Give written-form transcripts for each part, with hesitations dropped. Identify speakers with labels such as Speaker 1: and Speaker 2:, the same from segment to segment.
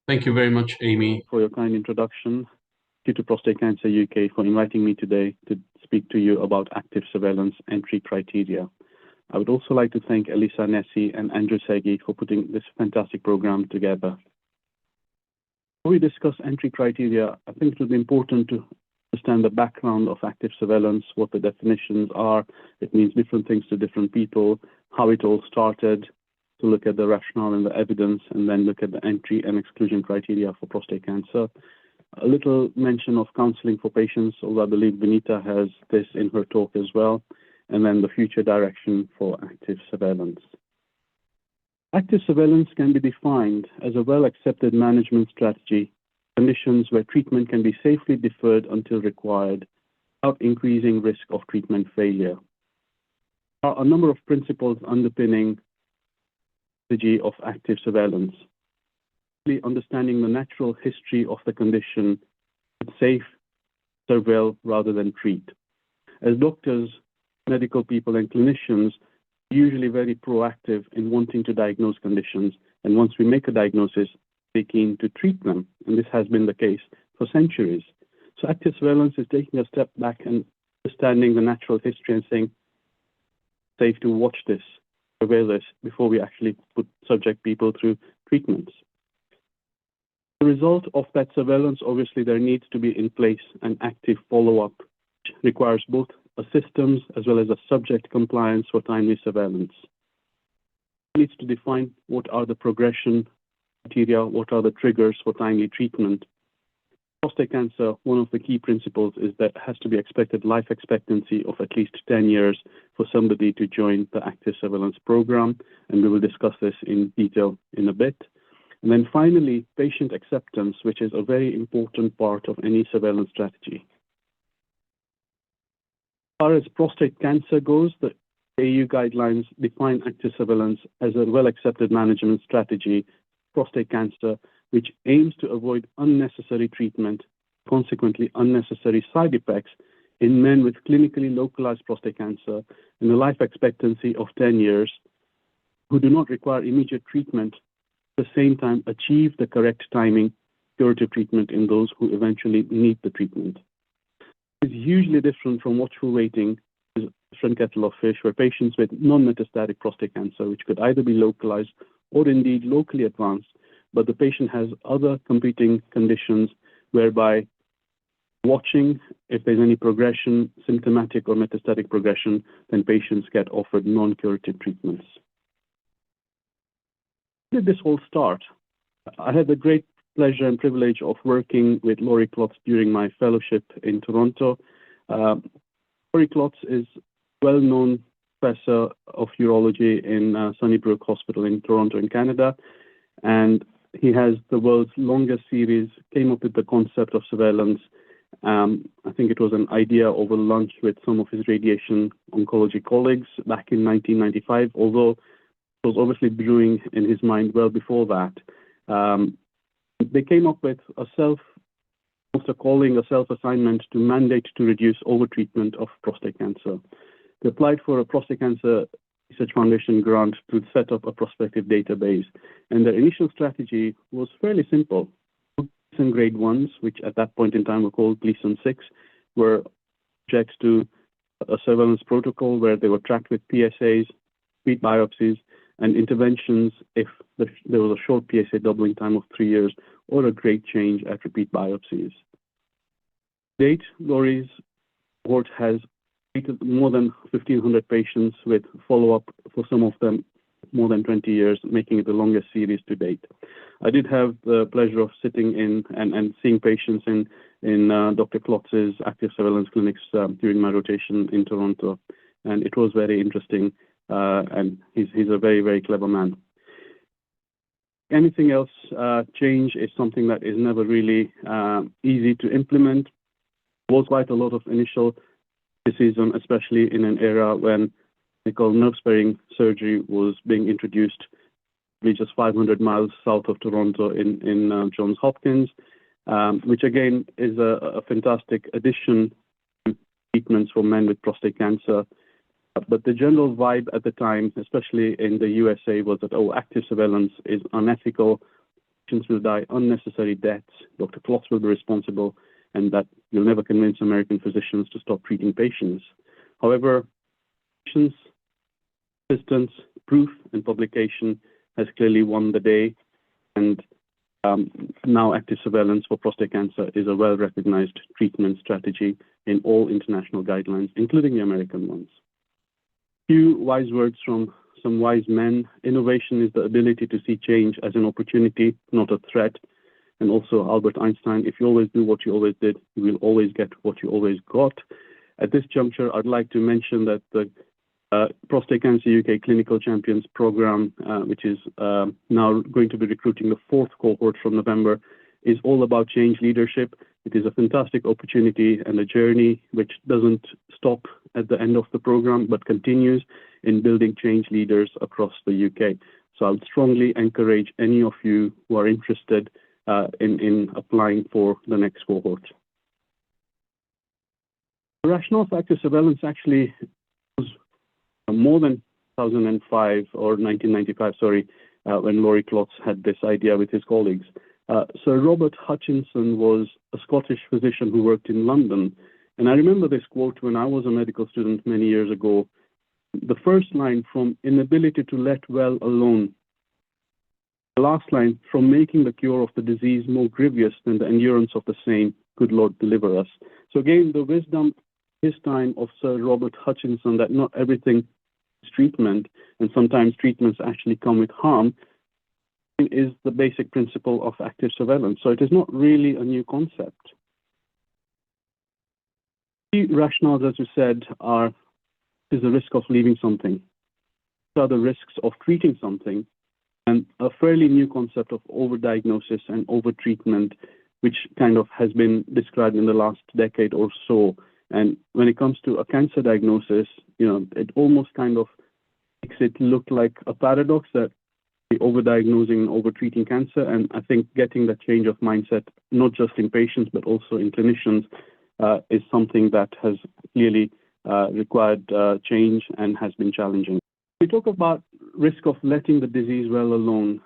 Speaker 1: Thank you very much, Amy.
Speaker 2: For your kind introduction. Thank you to Prostate Cancer UK for inviting me today to speak to you about active surveillance entry criteria. I would also like to thank Elisa Nessi and Andrew Segi for putting this fantastic program together. Before we discuss entry criteria, I think it will be important to understand the background of active surveillance, what the definitions are. It means different things to different people, how it all started, to look at the rationale and the evidence, and then look at the entry and exclusion criteria for prostate cancer. A little mention of counseling for patients, although I believe Vinita has this in her talk as well, and then the future direction for active surveillance. Active surveillance can be defined as a well-accepted management strategy, conditions where treatment can be safely deferred until required, without increasing risk of treatment failure. There are a number of principles underpinning of active surveillance. Understanding the natural history of the condition, safe, surveil rather than treat. As doctors, medical people, and clinicians, we're usually very proactive in wanting to diagnose conditions, and once we make a diagnosis, we're keen to treat them, and this has been the case for centuries. So active surveillance is taking a step back and understanding the natural history and saying, safe to watch this, surveil this, before we actually subject people through treatments. The result of that surveillance, obviously, there needs to be in place an active follow-up, which requires both a systems as well as a subject compliance for timely surveillance. It needs to define what are the progression criteria, what are the triggers for timely treatment. Prostate cancer, one of the key principles is that it has to be expected life expectancy of at least 10 years for somebody to join the active surveillance program, and we will discuss this in detail in a bit. And then finally, patient acceptance, which is a very important part of any surveillance strategy. As far as prostate cancer goes, the EU guidelines define active surveillance as a well-accepted management strategy for prostate cancer, which aims to avoid unnecessary treatment, consequently unnecessary side effects in men with clinically localized prostate cancer and a life expectancy of 10 years who do not require immediate treatment, at the same time achieve the correct timing, curative treatment in those who eventually need the treatment. It is hugely different from watchful waiting, which is a different kettle of fish, where patients with non-metastatic prostate cancer, which could either be localized or indeed locally advanced, but the patient has other competing conditions whereby watching, if there's any progression, symptomatic or metastatic progression, then patients get offered non-curative treatments. How did this all start? I had the great pleasure and privilege of working with Laurie Klotz during my fellowship in Toronto. Laurie Klotz is a well-known professor of urology in Sunnybrook Hospital in Toronto in Canada, and he has the world's longest series, came up with the concept of surveillance. I think it was an idea over lunch with some of his radiation oncology colleagues back in 1995, although it was obviously brewing in his mind well before that. They came up with a self-assignment to mandate to reduce overtreatment of prostate cancer. They applied for a Prostate Cancer Research Foundation grant to set up a prospective database, and their initial strategy was fairly simple. Gleason grade 1s, which at that point in time were called Gleason 6, were subjects to a surveillance protocol where they were tracked with PSAs, repeat biopsies, and interventions if there was a short PSA doubling time of 3 years or a great change at repeat biopsies. To date, Laurie's cohort has treated more than 1,500 patients with follow-up for some of them more than 20 years, making it the longest series to date. I did have the pleasure of sitting in and seeing patients in Dr. Klotz's active surveillance clinics during my rotation in Toronto, and it was very interesting, and he's a very, very clever man. Anything else, change is something that is never really easy to implement. There was quite a lot of initial criticism, especially in an era when nerve-sparing surgery was being introduced just 500 miles south of Toronto in Johns Hopkins, which again is a fantastic addition to treatments for men with prostate cancer. But the general vibe at the time, especially in the USA, was that, active surveillance is unethical, patients will die unnecessary deaths, Dr. Klotz will be responsible, and that you'll never convince American physicians to stop treating patients. However, patients, persistence, proof, and publication has clearly won the day, and now active surveillance for prostate cancer is a well-recognized treatment strategy in all international guidelines, including the American ones. Few wise words from some wise men. Innovation is the ability to see change as an opportunity, not a threat. And also Albert Einstein, if you always do what you always did, you will always get what you always got. At this juncture, I'd like to mention that the Prostate Cancer UK Clinical Champions Program, which is now going to be recruiting the 4th cohort from November, is all about change leadership. It is a fantastic opportunity and a journey which doesn't stop at the end of the program, but continues in building change leaders across the UK. So I would strongly encourage any of you who are interested in applying for the next cohort. The rationale for active surveillance actually was more than 2005 or 1995, sorry, when Laurie Klotz had this idea with his colleagues. Sir Robert Hutchinson was a Scottish physician who worked in London. And I remember this quote when I was a medical student many years ago. The first line, from inability to let well alone. The last line, from making the cure of the disease more grievous than the endurance of the same, good Lord deliver us. So again, the wisdom this time of Sir Robert Hutchinson that not everything is treatment, and sometimes treatments actually come with harm, is the basic principle of active surveillance. So it is not really a new concept. The rationales, as you said, is the risk of leaving something. These are the risks of treating something, and a fairly new concept of overdiagnosis and overtreatment, which kind of has been described in the last decade or so. And when it comes to a cancer diagnosis, it almost kind of makes it look like a paradox that we're overdiagnosing and overtreating cancer. And I think getting that change of mindset, not just in patients, but also in clinicians, is something that has clearly required change and has been challenging. We talk about risk of letting the disease well alone.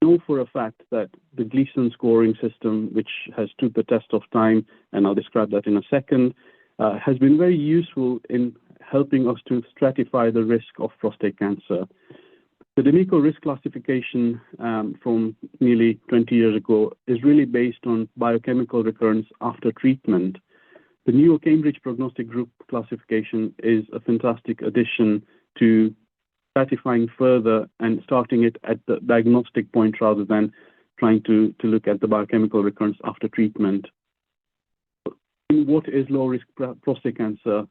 Speaker 2: We know for a fact that the Gleason scoring system, which has stood the test of time, and I'll describe that in a second, has been very useful in helping us to stratify the risk of prostate cancer. The D'Amico risk classification from nearly 20 years ago is really based on biochemical recurrence after treatment. The new Cambridge Prognostic Group classification is a fantastic addition to stratifying further and starting it at the diagnostic point rather than trying to look at the biochemical recurrence after treatment. What is low-risk prostate cancer?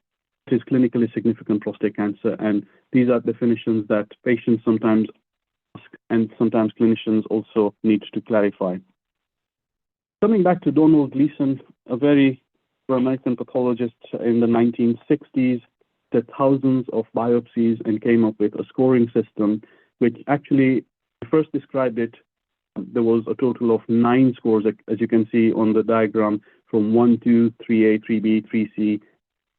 Speaker 2: It is clinically significant prostate cancer, and these are definitions that patients sometimes ask and sometimes clinicians also need to clarify. Coming back to Donald Gleason, a very American pathologist in the 1960s, did thousands of biopsies and came up with a scoring system, which actually first described it. There was a total of 9 scores, as you can see on the diagram, from 1, 2, 3A, 3B, 3C,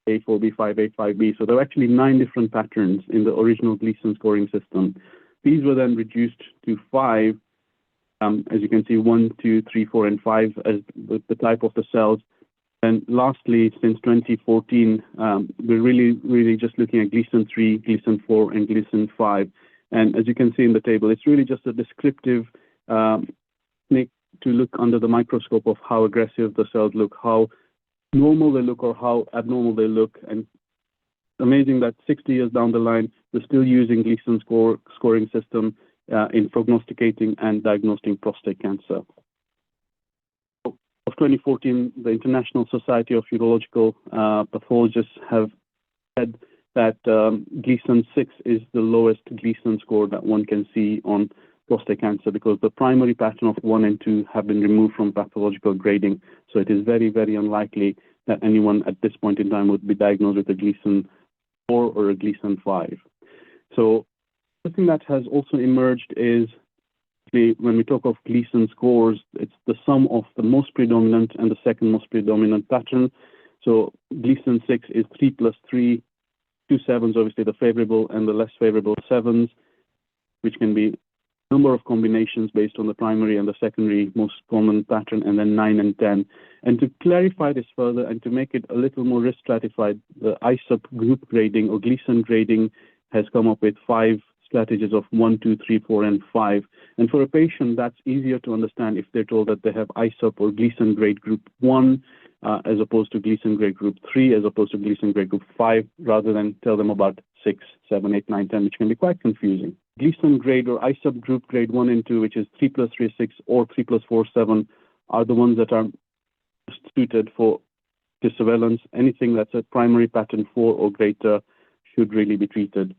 Speaker 2: A, 4B, 5A, 5B. So there were actually 9 different patterns in the original Gleason scoring system. These were then reduced to 5, as you can see, 1, 2, 3, 4, and 5 as the type of the cells. And lastly, since 2014, we're really just looking at Gleason 3, Gleason 4, and Gleason 5. And as you can see in the table, it's really just a descriptive technique to look under the microscope of how aggressive the cells look, how normal they look or how abnormal they look. And amazing that 60 years down the line, we're still using Gleason scoring system in prognosticating and diagnosing prostate cancer. Of 2014, the International Society of Urological Pathologists have said that Gleason 6 is the lowest Gleason score that one can see on prostate cancer because the primary pattern of 1 and 2 have been removed from pathological grading. So it is very, very unlikely that anyone at this point in time would be diagnosed with a Gleason 4 or a Gleason 5. So something that has also emerged is when we talk of Gleason scores, it's the sum of the most predominant and the second most predominant pattern. So Gleason 6 is 3 plus 3, 2 sevens, obviously the favorable and the less favorable sevens, which can be number of combinations based on the primary and the secondary most common pattern, and then 9 and 10. And to clarify this further and to make it a little more risk stratified, the ISUP group grading or Gleason grading has come up with 5 strategies of 1, 2, 3, 4, and 5. And for a patient, that's easier to understand if they're told that they have ISUP or Gleason grade group 1, as opposed to Gleason grade group 3, as opposed to Gleason grade group 5, rather than tell them about 6, 7, 8, 9, 10, which can be quite confusing. Gleason grade or ISUP group grade 1 and 2, which is 3 plus 3 is 6 or 3 plus 4 is 7, are the ones that are suited for the surveillance. Anything that's a primary pattern 4 or greater should really be treated.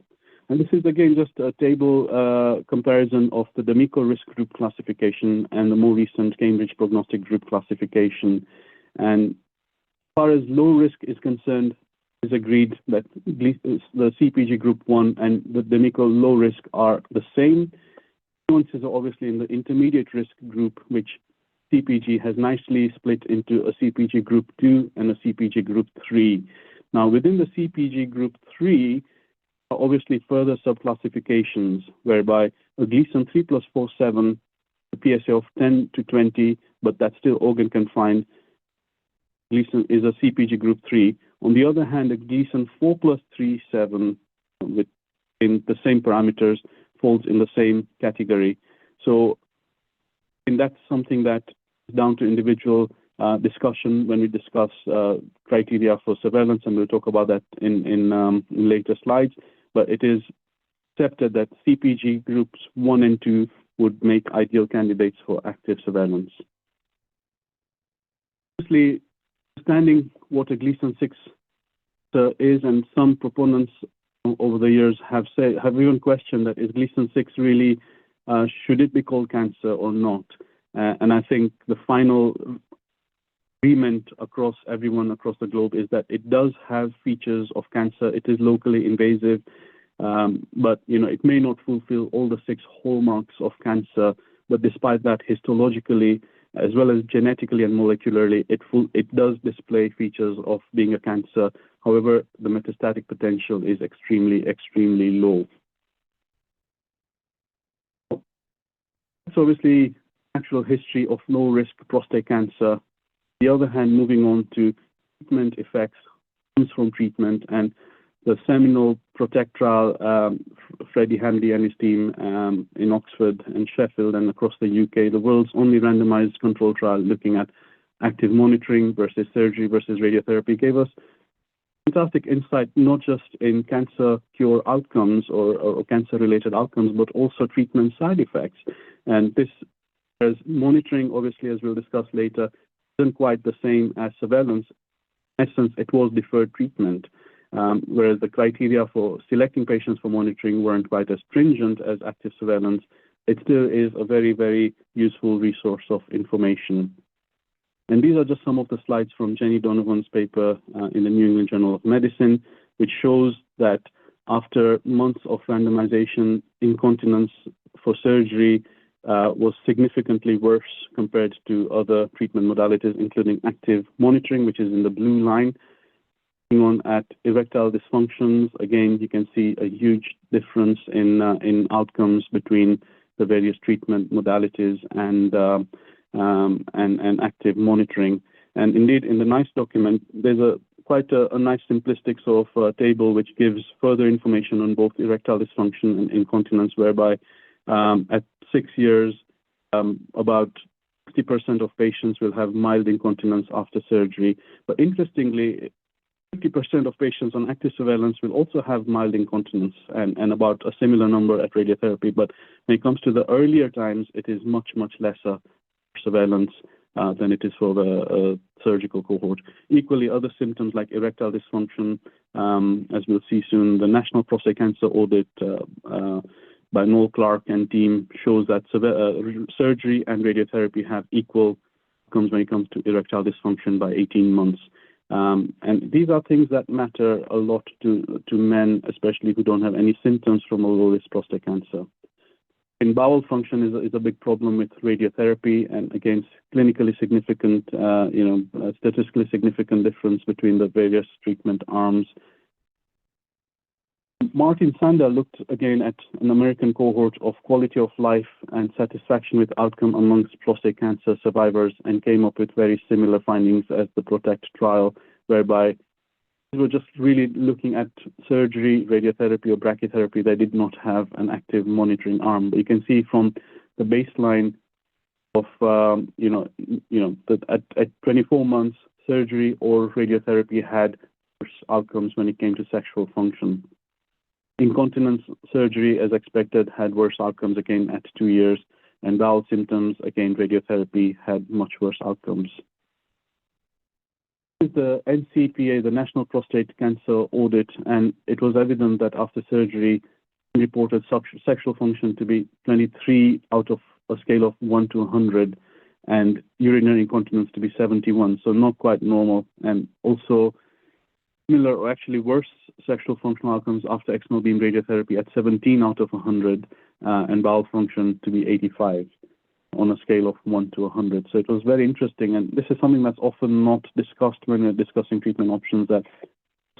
Speaker 2: And this is again just a table comparison of the D'Amico risk group classification and the more recent Cambridge prognostic group classification. And as far as low risk is concerned, it's agreed that the CPG group 1 and the D'Amico low risk are the same. Nuances are obviously in the intermediate risk group, which CPG has nicely split into a CPG group 2 and a CPG group 3. Now, within the CPG group 3, are obviously further subclassifications, whereby a Gleason 3 plus 4, 7, a PSA of 10 to 20, but that's still organ confined, Gleason is a CPG group 3. On the other hand, a Gleason 4 plus 3, 7, with in the same parameters, falls in the same category. So, and that's something that is down to individual discussion when we discuss criteria for surveillance, and we'll talk about that in later slides. But it is accepted that CPG groups 1 and 2 would make ideal candidates for active surveillance. Obviously, understanding what a Gleason 6 is, and some proponents over the years have even questioned that is Gleason 6 really, should it be called cancer or not? And I think the final agreement across everyone across the globe is that it does have features of cancer. It is locally invasive, but it may not fulfill all the 6 hallmarks of cancer. But despite that, histologically, as well as genetically and molecularly, it does display features of being a cancer. However, the metastatic potential is extremely, extremely low. That's obviously natural history of low-risk prostate cancer. On the other hand, moving on to treatment effects from treatment, and the seminal PROTECT trial, Freddie Hanley and his team in Oxford and Sheffield and across the UK, the world's only randomized control trial looking at active monitoring versus surgery versus radiotherapy, gave us fantastic insight, not just in cancer cure outcomes or cancer-related outcomes, but also treatment side effects. And this, as monitoring, obviously, as we'll discuss later, isn't quite the same as surveillance. In essence, it was deferred treatment, whereas the criteria for selecting patients for monitoring weren't quite as stringent as active surveillance. It still is a very, very useful resource of information. And these are just some of the slides from Jenny Donovan's paper in the New England Journal of Medicine, which shows that after months of randomization, incontinence for surgery was significantly worse compared to other treatment modalities, including active monitoring, which is in the blue line. On at erectile dysfunctions, again, you can see a huge difference in outcomes between the various treatment modalities and active monitoring. And indeed, in the NICE document, there's quite a nice simplistic sort of table which gives further information on both erectile dysfunction and incontinence, whereby at 6 years, about 60% of patients will have mild incontinence after surgery. But interestingly, 50% of patients on active surveillance will also have mild incontinence, and about a similar number at radiotherapy. But when it comes to the earlier times, it is much, much lesser surveillance than it is for the surgical cohort. Equally, other symptoms like erectile dysfunction, as we'll see soon, the National Prostate Cancer Audit by Noel Clark and team shows that surgery and radiotherapy have equal outcomes when it comes to erectile dysfunction by 18 months. And these are things that matter a lot to men, especially who don't have any symptoms from a low-risk prostate cancer. And bowel function is a big problem with radiotherapy, and again, clinically significant, statistically significant difference between the various treatment arms. Martin Sander looked again at an American cohort of quality of life and satisfaction with outcome amongst prostate cancer survivors and came up with very similar findings as the PROTECT trial, whereby we were just really looking at surgery, radiotherapy, or brachytherapy. They did not have an active monitoring arm. But you can see from the baseline of, that at 24 months, surgery or radiotherapy had worse outcomes when it came to sexual function. Incontinence surgery, as expected, had worse outcomes again at 2 years, and bowel symptoms, again, radiotherapy had much worse outcomes. The NCPA, the National Prostate Cancer Audit, and it was evident that after surgery, reported sexual function to be 23 out of a scale of 1 to 100, and urinary incontinence to be 71, so not quite normal, and also similar or actually worse sexual functional outcomes after external beam radiotherapy at 17 out of 100, and bowel function to be 85 on a scale of 1 to 100. So it was very interesting, and this is something that's often not discussed when we're discussing treatment options, that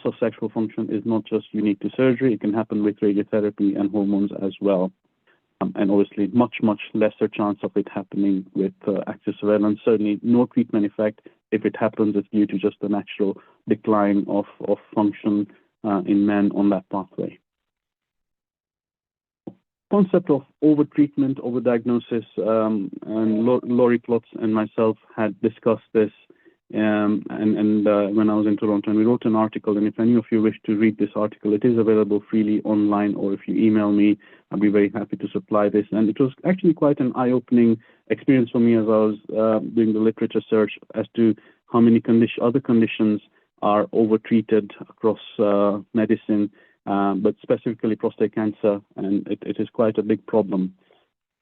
Speaker 2: so sexual function is not just unique to surgery. It can happen with radiotherapy and hormones as well. And obviously much, much lesser chance of it happening with active surveillance. Certainly no treatment effect. If it happens, it's due to just the natural decline of function in men on that pathway. Concept of overtreatment, overdiagnosis, and Laurie Klotz and myself had discussed this when I was in Toronto, and we wrote an article, and if any of you wish to read this article, it is available freely online, or if you email me, I'll be very happy to supply this. And it was actually quite an eye-opening experience for me as I was doing the literature search as to how many other conditions are overtreated across medicine, but specifically prostate cancer, and it is quite a big problem.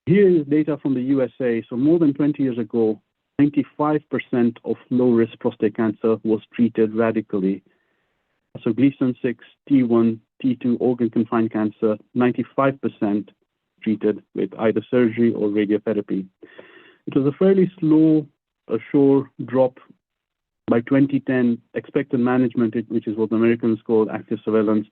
Speaker 2: Here is data from the USA. So more than 20 years ago, 95% of low-risk prostate cancer was treated radically. So Gleason 6, T1, T2 organ-confined cancer, 95% treated with either surgery or radiotherapy. It was a fairly slow, sure drop. By 2010, expected management, which is what the Americans call active surveillance,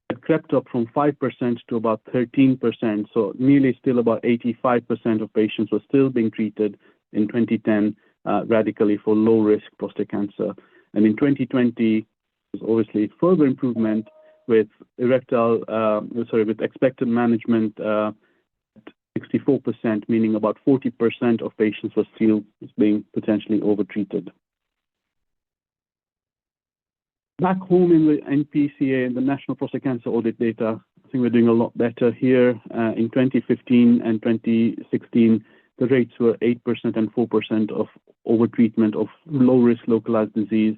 Speaker 2: had crept up from 5% to about 13%. So nearly still about 85% of patients were still being treated in 2010 radically for low-risk prostate cancer. And in 2020, there's obviously further improvement with with expected management at 64%, meaning about 40% of patients were still being potentially overtreated. Back home in the NPCA, the National Prostate Cancer Audit data, I think we're doing a lot better here. In 2015 and 2016, the rates were 8% and 4% of overtreatment of low-risk localized disease.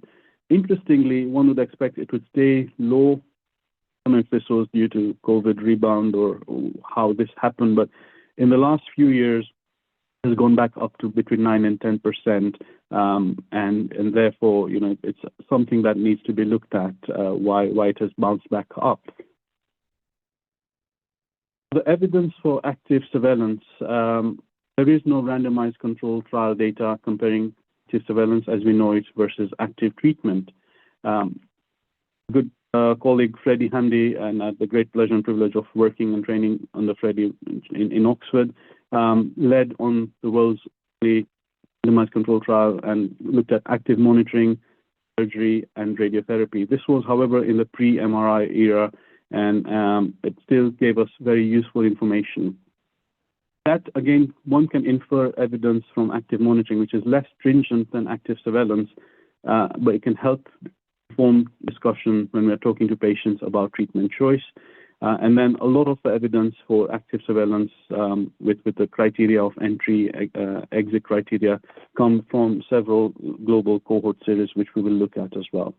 Speaker 2: Interestingly, one would expect it would stay low. I don't know if this was due to COVID rebound or how this happened, but in the last few years, it has gone back up to between 9 and 10%, and therefore, it's something that needs to be looked at, why it has bounced back up. The evidence for active surveillance, there is no randomized controlled trial data comparing active surveillance as we know it versus active treatment. Good colleague Freddie Handy, and I had the great pleasure and privilege of working and training under Freddie in Oxford, led on the world's only randomized controlled trial and looked at active monitoring, surgery, and radiotherapy. This was, however, in the pre-MRI era, and it still gave us very useful information. That, again, one can infer evidence from active monitoring, which is less stringent than active surveillance, but it can help inform discussion when we're talking to patients about treatment choice. And then a lot of the evidence for active surveillance with the criteria of entry, exit criteria come from several global cohort series, which we will look at as well.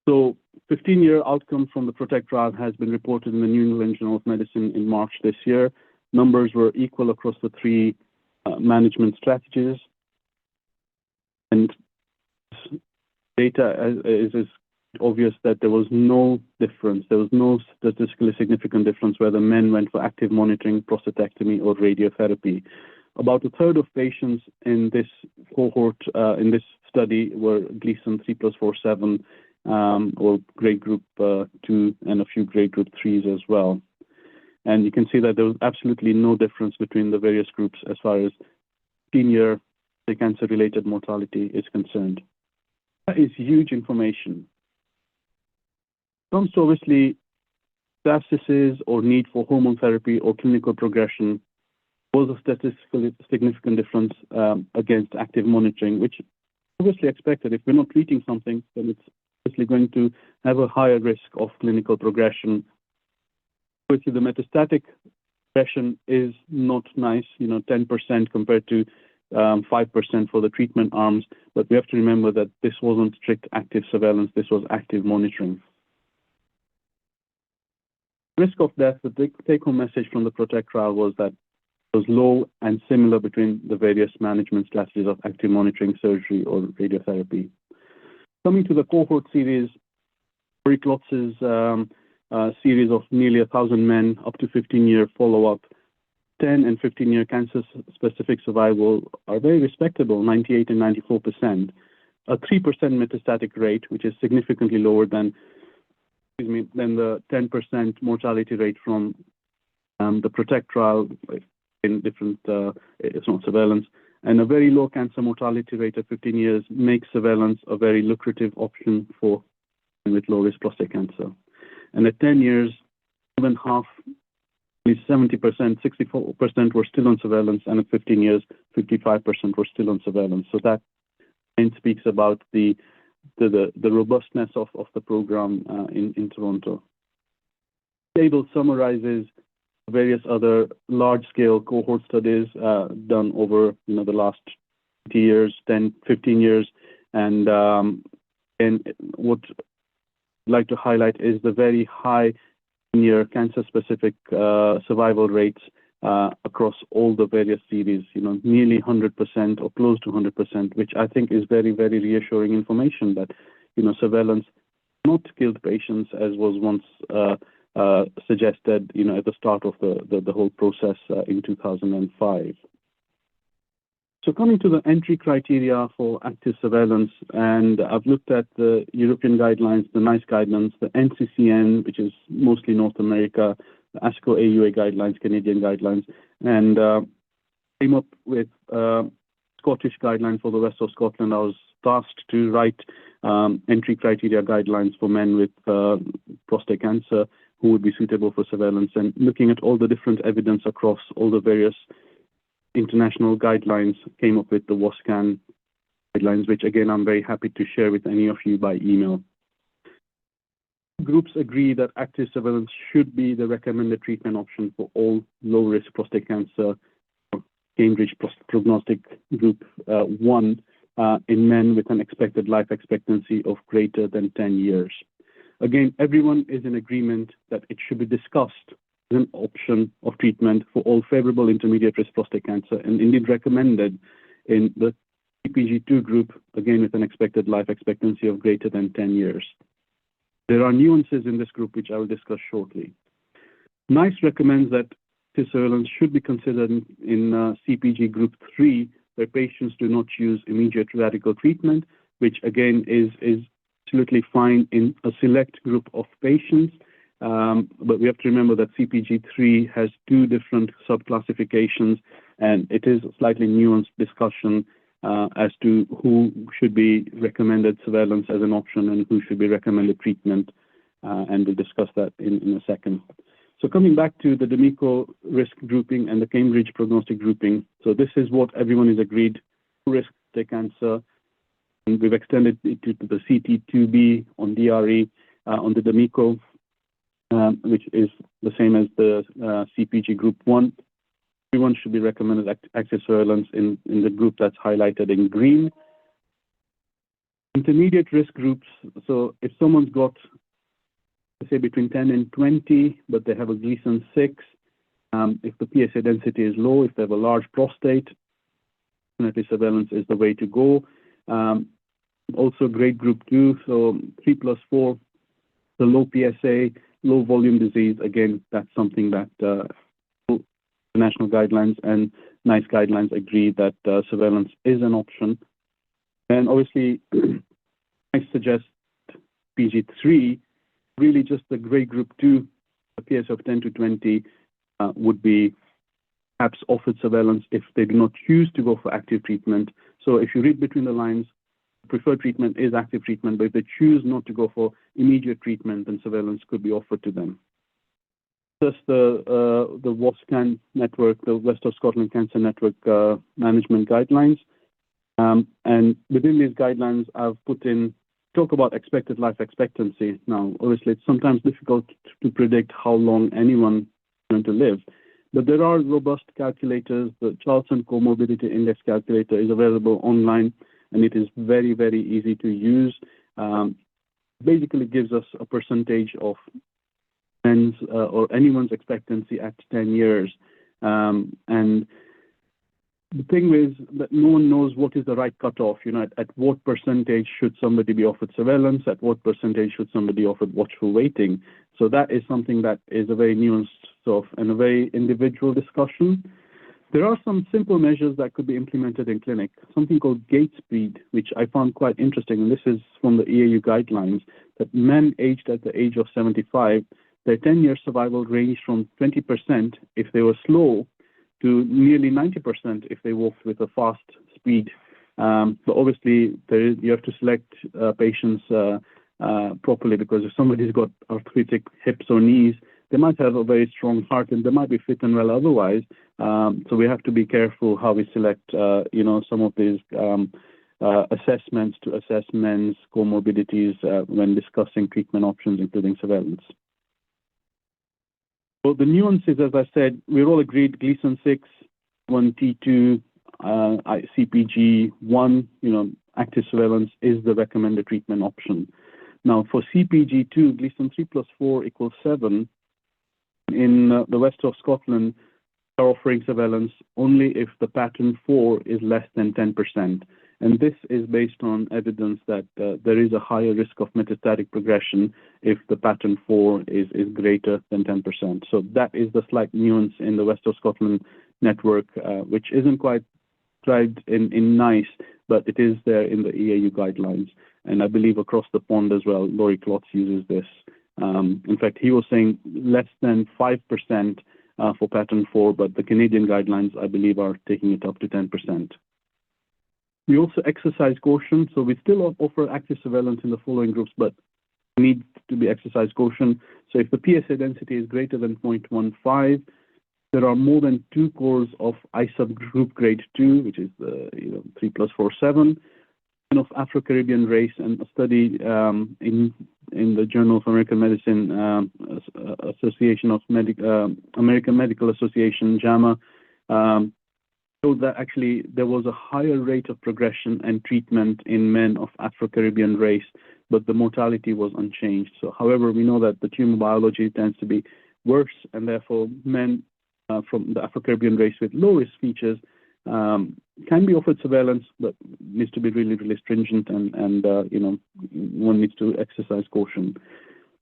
Speaker 2: So 15-year outcome from the PROTECT trial has been reported in the New England Journal of Medicine in March this year. Numbers were equal across the three management strategies. And data is obvious that there was no difference. There was no statistically significant difference whether men went for active monitoring, prostatectomy, or radiotherapy. About a third of patients in this cohort, in this study, were Gleason 3+4/7, or grade group 2 and a few grade group 3s as well. And you can see that there was absolutely no difference between the various groups as far as senior cancer-related mortality is concerned. That is huge information. Comes to obviously metastasis or need for hormone therapy or clinical progression was a statistically significant difference against active monitoring, which obviously expected. If we're not treating something, then it's obviously going to have a higher risk of clinical progression. Obviously, the metastatic progression is not nice, 10% compared to 5% for the treatment arms, but we have to remember that this wasn't strict active surveillance, this was active monitoring. Risk of death, the take-home message from the PROTECT trial was that it was low and similar between the various management strategies of active monitoring, surgery, or radiotherapy. Coming to the cohort series, Ori Klotz's series of nearly 1,000 men up to 15-year follow-up, 10 and 15-year cancer-specific survival are very respectable, 98 and 94%. A 3% metastatic rate, which is significantly lower than the 10% mortality rate from the PROTECT trial in different, it's not surveillance, and a very low cancer mortality rate at 15 years makes surveillance a very lucrative option for with low-risk prostate cancer. And at 10 years, even half, at least 70%, 64% were still on surveillance, and at 15 years, 55% were still on surveillance. So that speaks about the robustness of the program in Toronto. The table summarizes various other large-scale cohort studies done over the last 20 years, 10, 15 years, and what I'd like to highlight is the very high near cancer-specific survival rates across all the various series, nearly 100% or close to 100%, which I think is very, very reassuring information that, surveillance not killed patients as was once suggested, at the start of the whole process in 2005. So coming to the entry criteria for active surveillance, and I've looked at the European guidelines, the NICE guidelines, the NCCN, which is mostly North America, the ASCO AUA guidelines, Canadian guidelines, and came up with Scottish guidelines for the West of Scotland. I was tasked to write entry criteria guidelines for men with prostate cancer who would be suitable for surveillance, and looking at all the different evidence across all the various international guidelines, came up with the WASCAN guidelines, which again, I'm very happy to share with any of you by email. Groups agree that active surveillance should be the recommended treatment option for all low-risk prostate cancer, Cambridge prognostic group 1 in men with an expected life expectancy of greater than 10 years. Again, everyone is in agreement that it should be discussed as an option of treatment for all favorable intermediate risk prostate cancer, and indeed recommended in the CPG2 group, again with an expected life expectancy of greater than 10 years. There are nuances in this group which I will discuss shortly. NICE recommends that active surveillance should be considered in CPG group 3, where patients do not choose immediate radical treatment, which again is absolutely fine in a select group of patients. But we have to remember that CPG3 has 2 different subclassifications, and it is a slightly nuanced discussion as to who should be recommended surveillance as an option and who should be recommended treatment, and we'll discuss that in a second. So coming back to the D'Amico risk grouping and the Cambridge prognostic grouping, so this is what everyone is agreed: risk prostate cancer. And we've extended it to the CT2B on DRE on the D'Amico, which is the same as the CPG group 1. Everyone should be recommended active surveillance in the group that's highlighted in green. Intermediate risk groups, so if someone's got, let's say, between 10 and 20, but they have a Gleason 6, if the PSA density is low, if they have a large prostate, definitely surveillance is the way to go. Also grade group 2, so 3+4, the low PSA, low volume disease, again, that's something that the national guidelines and NICE guidelines agree that surveillance is an option. And obviously, I suggest CPG3, really just the grade group 2, the PSA of 10 to 20 would be perhaps offered surveillance if they do not choose to go for active treatment. So if you read between the lines, preferred treatment is active treatment, but if they choose not to go for immediate treatment, then surveillance could be offered to them. Just the WASCAN network, the West of Scotland Cancer Network management guidelines. And within these guidelines, I've put in, talk about expected life expectancy. Now, obviously, it's sometimes difficult to predict how long anyone is going to live. But there are robust calculators. The Charlson Comorbidity Index calculator is available online, and it is very, very easy to use. Basically gives us a percentage of men's or anyone's expectancy at 10 years. And the thing is that no one knows what is the right cutoff. You know, at what percentage should somebody be offered surveillance? At what percentage should somebody be offered watchful waiting? So that is something that is a very nuanced sort of and a very individual discussion. There are some simple measures that could be implemented in clinic, something called gait speed, which I found quite interesting. And this is from the EAU guidelines, that men aged at the age of 75, their 10-year survival ranged from 20% if they were slow to nearly 90% if they walked with a fast speed. But obviously, you have to select patients properly, because if somebody's got arthritic hips or knees, they might have a very strong heart and they might be fit and well otherwise. So we have to be careful how we select, some of these assessments to assess men's comorbidities when discussing treatment options, including surveillance. So the nuances, as I said, we're all agreed Gleason 6, 1T2, CPG1, active surveillance is the recommended treatment option. Now for CPG2, Gleason 3 plus 4 equals 7. In the west of Scotland, are offering surveillance only if the pattern 4 is less than 10%. And this is based on evidence that there is a higher risk of metastatic progression if the pattern 4 is greater than 10%. So that is the slight nuance in the West of Scotland network, which isn't quite described in NICE, but it is there in the EAU guidelines. And I believe across the pond as well, Laurie Klotz uses this. In fact, he was saying less than 5% for pattern 4, but the Canadian guidelines, I believe, are taking it up to 10%. We also exercise caution, so we still offer active surveillance in the following groups, but need to be exercise caution. So if the PSA density is greater than 0.15, there are more than 2 cores of ISUB group grade 2, which is the 3 plus 4, 7, of Afro-Caribbean race, and a study in the Journal of American Medicine, Association of American Medical Association, JAMA, showed that actually there was a higher rate of progression and treatment in men of Afro-Caribbean race, but the mortality was unchanged. So, however, we know that the tumor biology tends to be worse, and therefore men from the Afro-Caribbean race with low-risk features can be offered surveillance, but needs to be really, really stringent, and one needs to exercise caution.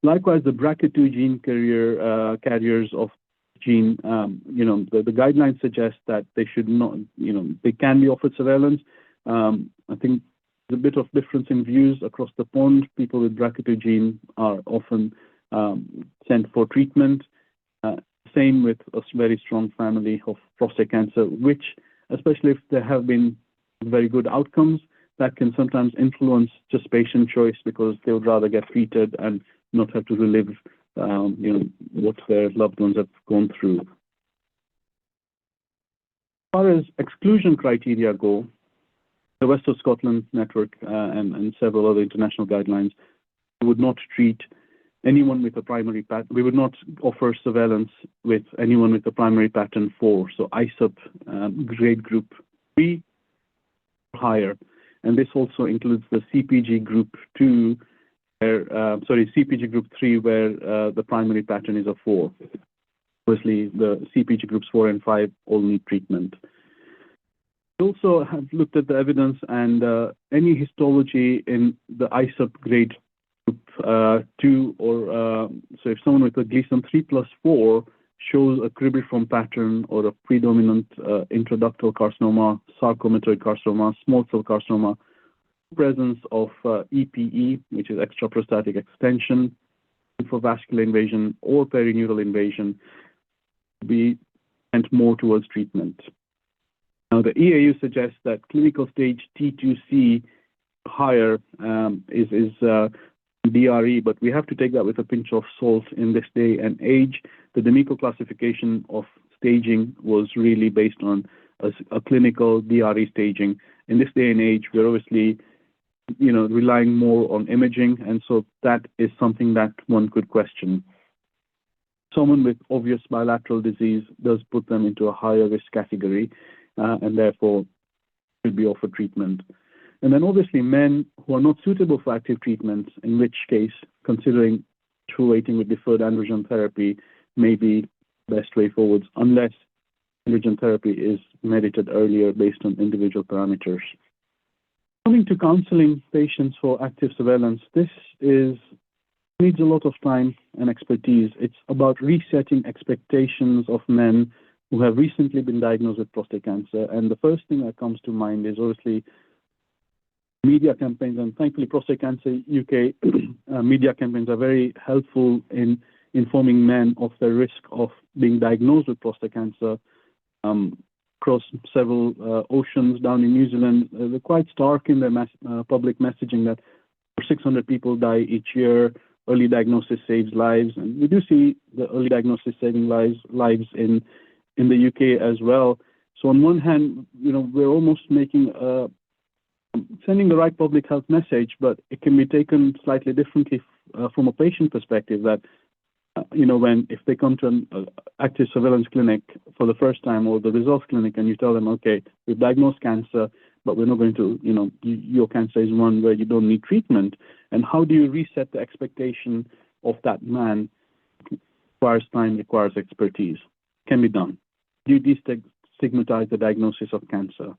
Speaker 2: Likewise, the BRCA2 gene carriers of gene, the guidelines suggest that they should not, they can be offered surveillance. I think there's a bit of difference in views across the pond. People with BRCA2 gene are often sent for treatment. Same with a very strong family of prostate cancer, which, especially if there have been very good outcomes, that can sometimes influence just patient choice, because they would rather get treated and not have to relive what their loved ones have gone through. As far as exclusion criteria go, the West of Scotland network and several other international guidelines would not treat anyone with a primary pattern. We would not offer surveillance with anyone with a primary pattern 4, so ISUP grade group 3 or higher. And this also includes the CPG group 2, CPG group 3, where the primary pattern is a 4. Obviously, the CPG groups 4 and 5 all need treatment. We also have looked at the evidence, and any histology in the ISUP grade group 2, or so if someone with a Gleason 3 plus 4 shows a cribriform pattern or a predominant intraductal carcinoma, sarcomatoid carcinoma, small cell carcinoma, presence of EPE, which is extraprostatic extension, infravascular invasion, or perineural invasion, be sent more towards treatment. Now, the EAU suggests that clinical stage T2C higher is DRE, but we have to take that with a pinch of salt in this day and age. The D'Amico classification of staging was really based on a clinical DRE staging. In this day and age, we're obviously, relying more on imaging, and so that is something that one could question. Someone with obvious bilateral disease does put them into a higher risk category, and therefore should be offered treatment. And then obviously men who are not suitable for active treatments, in which case considering waiting with deferred androgen therapy may be the best way forwards, unless androgen therapy is merited earlier based on individual parameters. Coming to counseling patients for active surveillance, this needs a lot of time and expertise. It's about resetting expectations of men who have recently been diagnosed with prostate cancer. And the first thing that comes to mind is obviously media campaigns, and thankfully Prostate Cancer UK media campaigns are very helpful in informing men of the risk of being diagnosed with prostate cancer across several oceans down in New Zealand. They're quite stark in their public messaging that 600 people die each year. Early diagnosis saves lives, and we do see the early diagnosis saving lives in the UK as well. So on one hand, we're almost making sending the right public health message, but it can be taken slightly differently from a patient perspective. That if they come to an active surveillance clinic for the first time, or the results clinic, and you tell them, okay, we've diagnosed cancer, but we're not going to, your cancer is one where you don't need treatment. And how do you reset the expectation of that man? Requires time, requires expertise. Can be done. Do you destigmatize the diagnosis of cancer?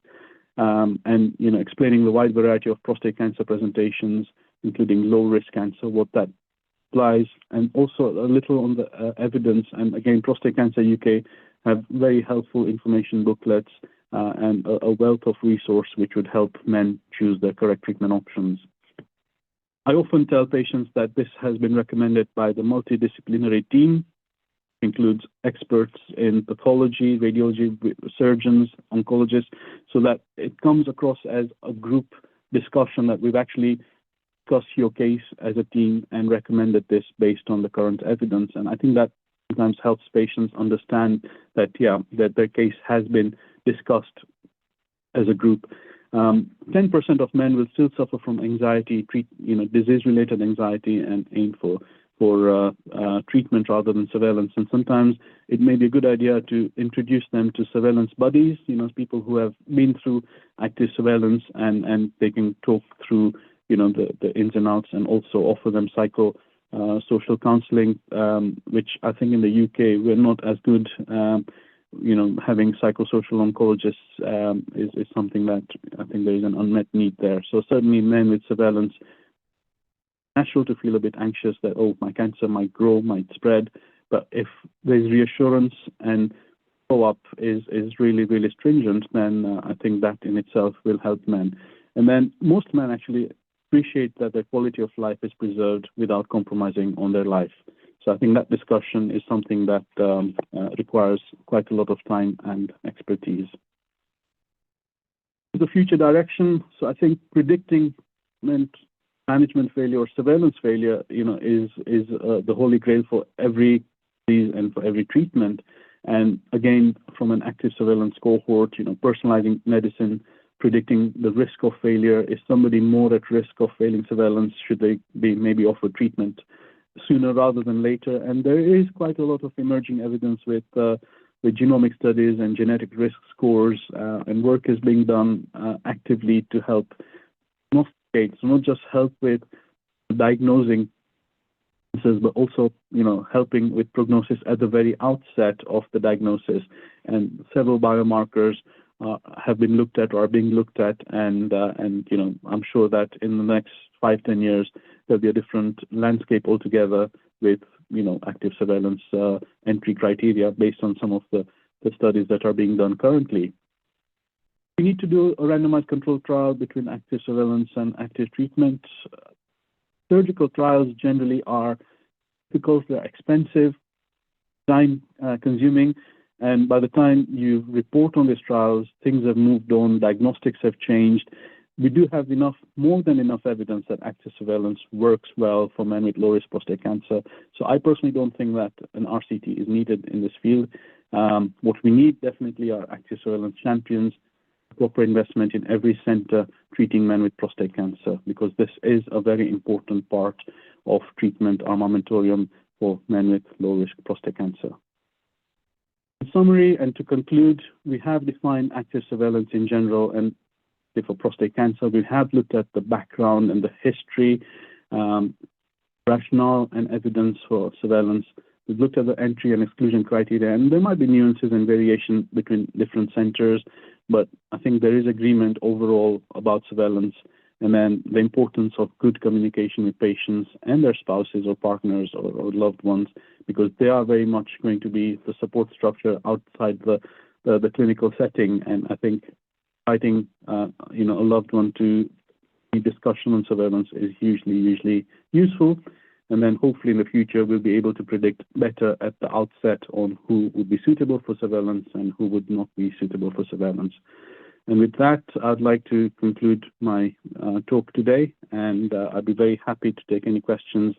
Speaker 2: And explaining the wide variety of prostate cancer presentations, including low-risk cancer, what that implies, and also a little on the evidence. And again, Prostate Cancer UK have very helpful information booklets and a wealth of resource which would help men choose the correct treatment options. I often tell patients that this has been recommended by the multidisciplinary team, includes experts in pathology, radiology, surgeons, oncologists, so that it comes across as a group discussion that we've actually discussed your case as a team and recommended this based on the current evidence. And I think that sometimes helps patients understand that, that their case has been discussed as a group. 10% of men will still suffer from anxiety, disease-related anxiety, and aim for treatment rather than surveillance. And sometimes it may be a good idea to introduce them to surveillance buddies, people who have been through active surveillance, and they can talk through, the ins and outs, and also offer them social counseling, which I think in the UK we're not as good. Having psychosocial oncologists is something that I think there is an unmet need there. So certainly men with surveillance, natural to feel a bit anxious that, my cancer might grow, might spread. But if there's reassurance and follow-up is really, really stringent, then I think that in itself will help men. And then most men actually appreciate that their quality of life is preserved without compromising on their life. So I think that discussion is something that requires quite a lot of time and expertise. The future direction, so I think predicting management failure or surveillance failure, is the holy grail for every disease and for every treatment. And again, from an active surveillance cohort, personalizing medicine, predicting the risk of failure. Is somebody more at risk of failing surveillance? Should they be maybe offered treatment sooner rather than later? And there is quite a lot of emerging evidence with genomic studies and genetic risk scores, and work is being done actively to help not just help with diagnosing cancers, but also, helping with prognosis at the very outset of the diagnosis. And several biomarkers have been looked at or are being looked at, and I'm sure that in the next 5-10 years there'll be a different landscape altogether with active surveillance entry criteria based on some of the studies that are being done currently. We need to do a randomized control trial between active surveillance and active treatment. Surgical trials generally are, because they're expensive, time consuming, and by the time you report on these trials, things have moved on, diagnostics have changed. We do have more than enough evidence that active surveillance works well for men with low-risk prostate cancer. So I personally don't think that an RCT is needed in this field. What we need definitely are active surveillance champions, proper investment in every center treating men with prostate cancer, because this is a very important part of treatment armamentarium for men with low-risk prostate cancer. In summary, and to conclude, we have defined active surveillance in general, and for prostate cancer, we have looked at the background and the history, rationale and evidence for surveillance. We've looked at the entry and exclusion criteria, and there might be nuances and variation between different centers, but I think there is agreement overall about surveillance, and then the importance of good communication with patients and their spouses or partners or loved ones, because they are very much going to be the support structure outside the clinical setting. And I think inviting a loved one to the discussion on surveillance is usually useful. And then hopefully in the future, we'll be able to predict better at the outset on who would be suitable for surveillance and who would not be suitable for surveillance. And with that, I'd like to conclude my talk today, and I'd be very happy to take any questions